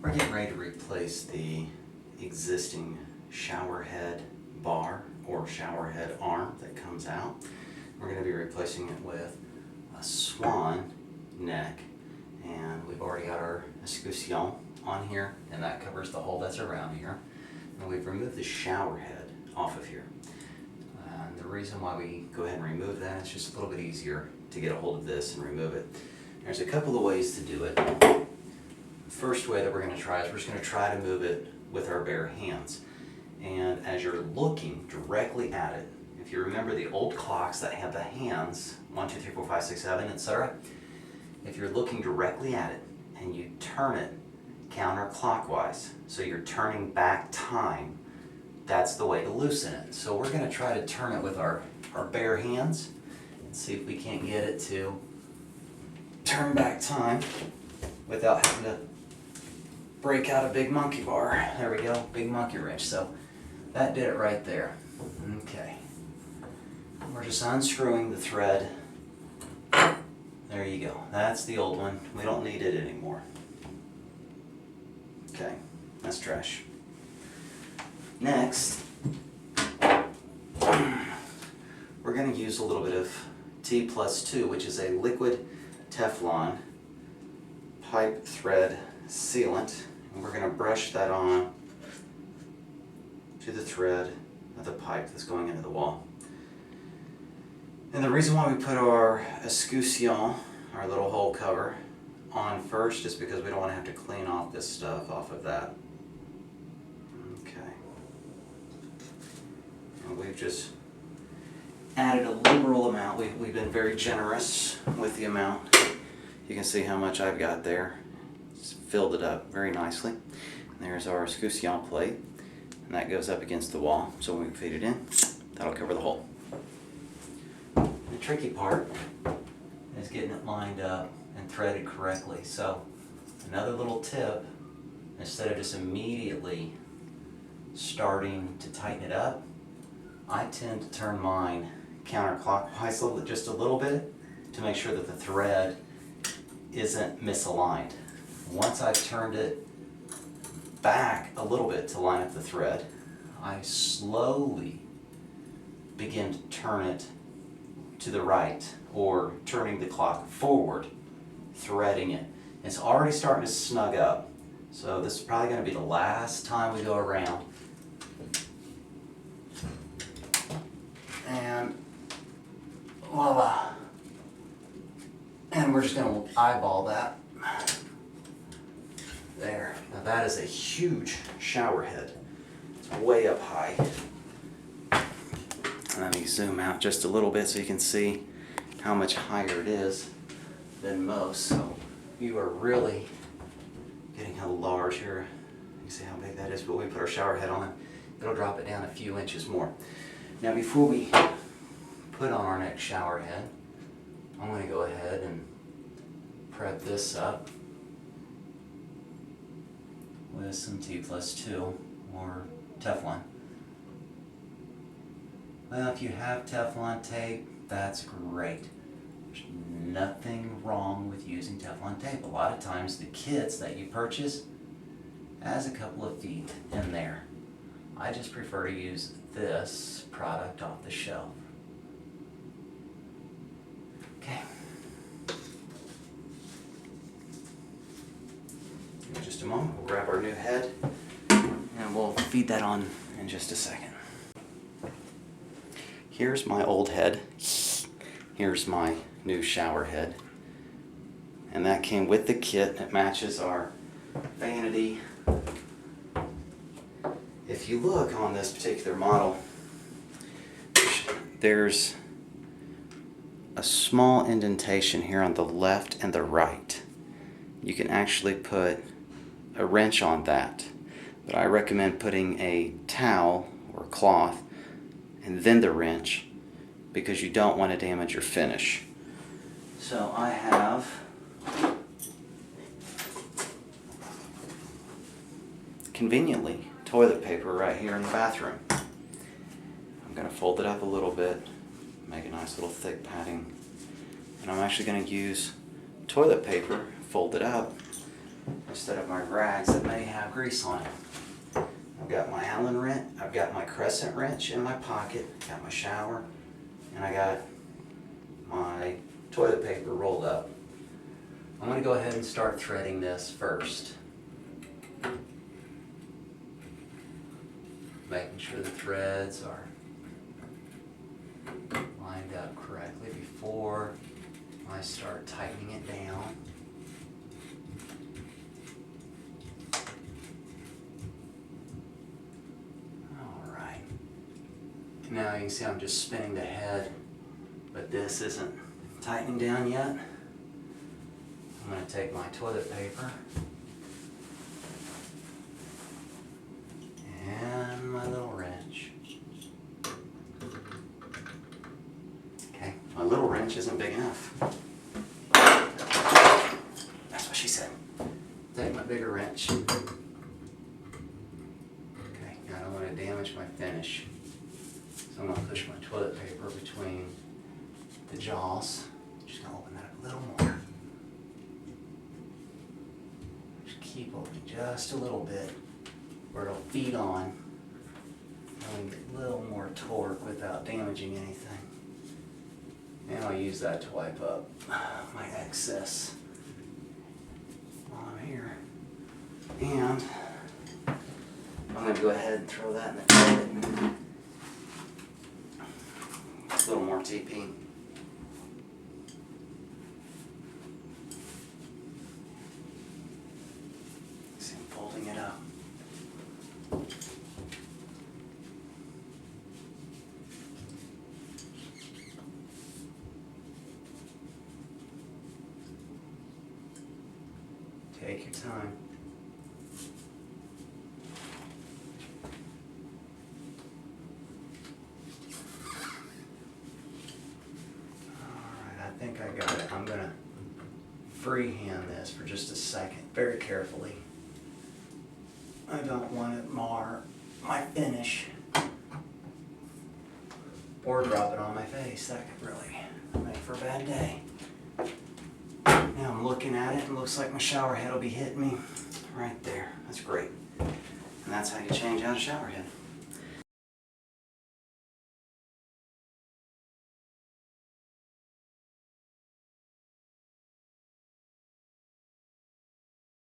We're getting ready to replace the existing shower head bar or shower head arm that comes out. We're going to be replacing it with a swan neck, and we've already got our escutcheon on here, and that covers the hole that's around here. And we've removed the shower head off of here. And the reason why we go ahead and remove that is just a little bit easier to get a hold of this and remove it. There's a couple of ways to do it. The first way that we're going to try is we're just going to try to move it with our bare hands. And as you're looking directly at it, if you remember the old clocks that had the hands, 1, 2, 3, 4, 5, 6, 7, etc., if you're looking directly at it and you turn it counterclockwise, so you're turning back time, that's the way to loosen it. So we're going to try to turn it with our bare hands and see if we can't get it to turn back time without having to break out a big monkey bar. There we go, big monkey wrench. So that did it right there. Okay. We're just unscrewing the thread. There you go. That's the old one. We don't need it anymore. Okay, that's trash. Next, we're going to use a little bit of T+2, which is a liquid Teflon pipe thread sealant. And we're going to brush that on to the thread of the pipe that's going into the wall. And the reason why we put our escutcheon, our little hole cover, on first is because we don't want to have to clean off this stuff off of that. Okay. And we've just added a liberal amount. We've been very generous with the amount. You can see how much I've got there. It's filled it up very nicely. And there's our escutcheon plate, and that goes up against the wall. So when we feed it in, that'll cover the hole. The tricky part is getting it lined up and threaded correctly. So another little tip, instead of just immediately starting to tighten it up, I tend to turn mine counterclockwise just a little bit to make sure that the thread isn't misaligned. Once I've turned it back a little bit to line up the thread, I slowly begin to turn it to the right, or turning the clock forward, threading it. It's already starting to snug up, so this is probably going to be the last time we go around. And voila. And we're just going to eyeball that. There. Now that is a huge shower head. It's way up high. Let me zoom out just a little bit so you can see how much higher it is than most. So you are really getting a large here. You can see how big that is, but when we put our shower head on, it'll drop it down a few inches more. Now before we put on our next shower head, I'm going to go ahead and prep this up with some T+2 or Teflon. Well, if you have Teflon tape, that's great. There's nothing wrong with using Teflon tape. A lot of times the kits that you purchase has a couple of feet in there. I just prefer to use this product off the shelf. Okay. In just a moment, we'll grab our new head and we'll feed that on in just a second. Here's my old head. Here's my new shower head. And that came with the kit. It matches our vanity. If you look on this particular model, there's a small indentation here on the left and the right. You can actually put a wrench on that, but I recommend putting a towel or cloth and then the wrench, because you don't want to damage your finish. So I have conveniently toilet paper right here in the bathroom. I'm going to fold it up a little bit, make a nice little thick padding, and I'm actually going to use toilet paper, fold it up, instead of my rags that may have grease on it. I've got my Allen wrench, I've got my crescent wrench in my pocket, got my shower, and I got my toilet paper rolled up. I'm going to go ahead and start threading this first. Making sure the threads are lined up correctly before I start tightening it down. Alright. Now you can see I'm just spinning the head, but this isn't tightening down yet. I'm going to take my toilet paper and my little wrench. Okay, my little wrench isn't big enough. That's what she said. Take my bigger wrench. Okay, now I don't want to damage my finish. So I'm going to push my toilet paper between the jaws. Just going to open that up a little more. Just keep opening just a little bit where it'll feed on. And get a little more torque without damaging anything. And I'll use that to wipe up my excess while I'm here. And I'm going to go ahead and throw that in the toilet. A little more TP. See, I'm folding it up. Take your time. Alright, I think I got it. I'm going to freehand this for just a second, very carefully. I don't want to mar my finish or drop it on my face. That could really make for a bad day. Now I'm looking at it and it looks like my shower head will be hitting me right there. That's great. And that's how you change out a shower head.